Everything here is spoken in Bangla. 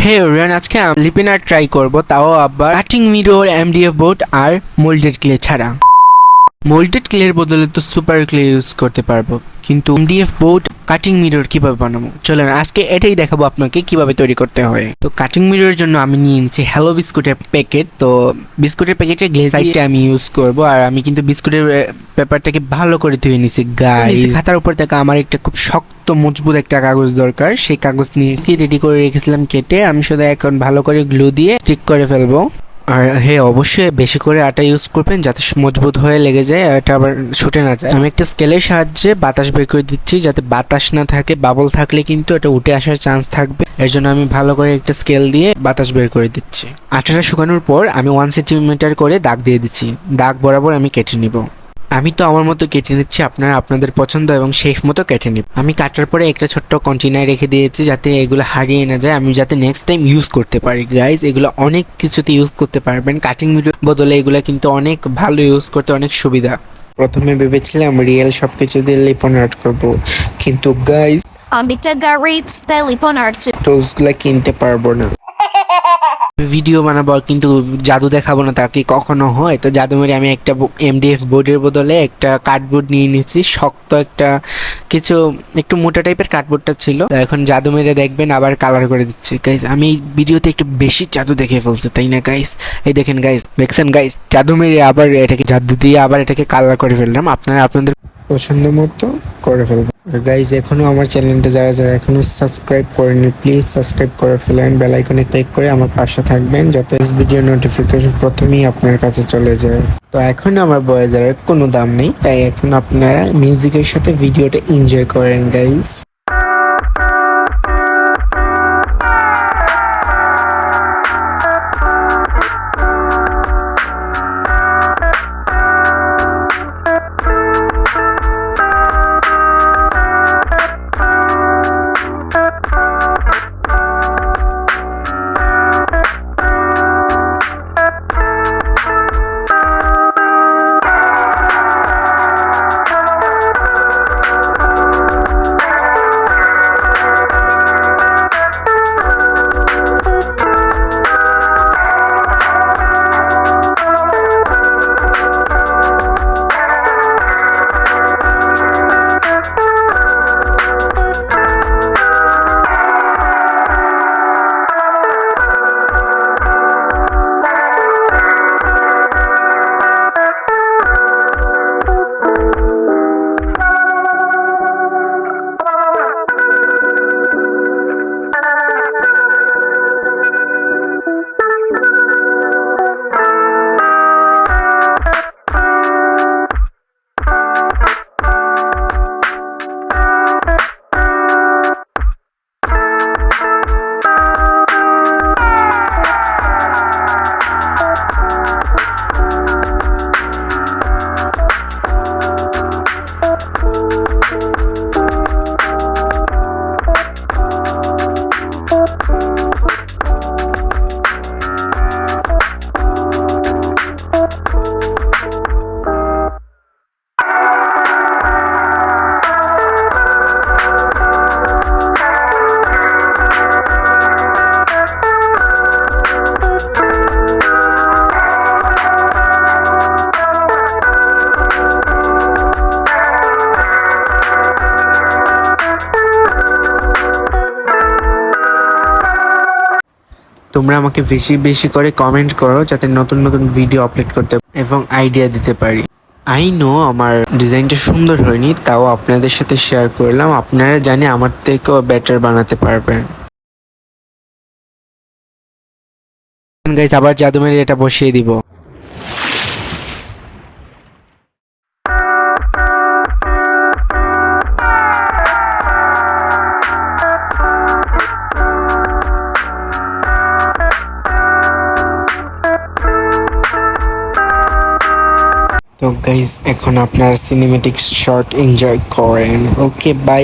হে এভরিওয়ান, আজকে আমি লিপন আর্ট ট্রাই করব, তাও আবার কাটিং মিরর, এমডিএফ বোর্ড আর মোল্ডেড ক্লে ছাড়া। মোল্ডেড ক্লের বদলে তো সুপার ক্লে ইউজ করতে পারবো, কিন্তু এমডিএফ বোর্ড কাটিং মিরর কিভাবে বানাবো চলেন আজকে এটাই দেখাবো আপনাকে কিভাবে তৈরি করতে হয়। তো কাটিং মিররের জন্য আমি নিয়ে নিচ্ছি হ্যালো বিস্কুটের প্যাকেট। তো বিস্কুটের প্যাকেটের গ্লেজ সাইডটা আমি ইউজ করব, আর আমি কিন্তু বিস্কুটের পেপারটাকে ভালো করে ধুয়ে নিছি গাইস। খাতার উপর থেকে আমার একটা খুব শক্ত মজবুত একটা কাগজ দরকার, সেই কাগজ নিয়েছি, রেডি করে রেখেছিলাম কেটে। আমি শুধু এখন ভালো করে গ্লু দিয়ে স্টিক করে ফেলবো। আর হ্যাঁ, অবশ্যই বেশি করে আটা ইউজ করবেন যাতে মজবুত হয়ে লেগে যায়, এটা আবার ছুটে না যায়। আমি একটা স্কেলের সাহায্যে বাতাস বের করে দিচ্ছি, যাতে বাতাস না থাকে। বাবল থাকলে কিন্তু এটা উঠে আসার চান্স থাকবে, এর জন্য আমি ভালো করে একটা স্কেল দিয়ে বাতাস বের করে দিচ্ছি। আটাটা শুকানোর পর আমি 1 সেন্টিমিটার করে দাগ দিয়ে দিচ্ছি। দাগ বরাবর আমি কেটে নিব। আমি তো আমার মতো কেটে নিচ্ছি, আপনারা আপনাদের পছন্দ এবং শেফ মতো কেটে নিব। আমি কাটার পরে একটা ছোট্ট কন্টেনার রেখে দিয়েছি যাতে এগুলো হারিয়ে না যায়, আমি যাতে নেক্সট টাইম ইউজ করতে পারি। গাইজ, এগুলো অনেক কিছুতে ইউজ করতে পারবেন, কাটিং ভিডিওর বদলে এগুলো কিন্তু অনেক ভালো, ইউজ করতে অনেক সুবিধা। প্রথমে ভেবেছিলাম রিয়েল সবকিছু দিয়ে লিপন আর্ট করবো, কিন্তু গাইজ আমি টাকা রিচ তাই লিপন আর্ট টুলসগুলো কিনতে পারবো না। ভিডিও বানাবো কিন্তু জাদু দেখাবো না, তা কি কখনো হয়? তো জাদু মেরে আমি একটা এমডিএফ বোর্ডের বদলে একটা কার্ডবোর্ড নিয়ে নিয়েছি, শক্ত একটা কিছু একটু মোটা টাইপের কার্ডবোর্ডটা ছিল। এখন জাদু মেরে দেখবেন আবার কালার করে দিচ্ছি। গাইস, আমি ভিডিওতে একটু বেশি জাদু দেখে ফেলছি, তাই না গাইস? এই দেখেন গাইস, দেখছেন গাইস, জাদু মেরে আবার এটাকে জাদু দিয়ে আবার এটাকে কালার করে ফেললাম। আপনারা আপনাদের পছন্দ মতো করে ফেলবেন। গাইজ, এখনো আমার চ্যানেলটা যারা যারা এখনো সাবস্ক্রাইব করেনি, প্লিজ সাবস্ক্রাইব করে ফেলেন, বেল আইকনে ক্লিক করে আমার পাশে থাকবেন যাতে ভিডিও নোটিফিকেশন প্রথমেই আপনার কাছে চলে যায়। তো এখন আমার ভয়েসের কোনো দাম নেই, তাই এখন আপনারা মিউজিকের সাথে ভিডিওটা এনজয় করেন গাইজ। তোমরা আমাকে বেশি বেশি করে কমেন্ট করো যাতে নতুন নতুন ভিডিও আপলোড করতে এবং আইডিয়া দিতে পারি। আই নো আমার ডিজাইনটা সুন্দর হয়নি, তাও আপনাদের সাথে শেয়ার করলাম। আপনারা জানি আমার থেকেও বেটার বানাতে পারবেন। গাইস, আবার জাদু মেরে এটা বসিয়ে দিব। তো গাইজ, এখন আপনারা সিনেমেটিক শট এনজয় করেন। ওকে, বাই।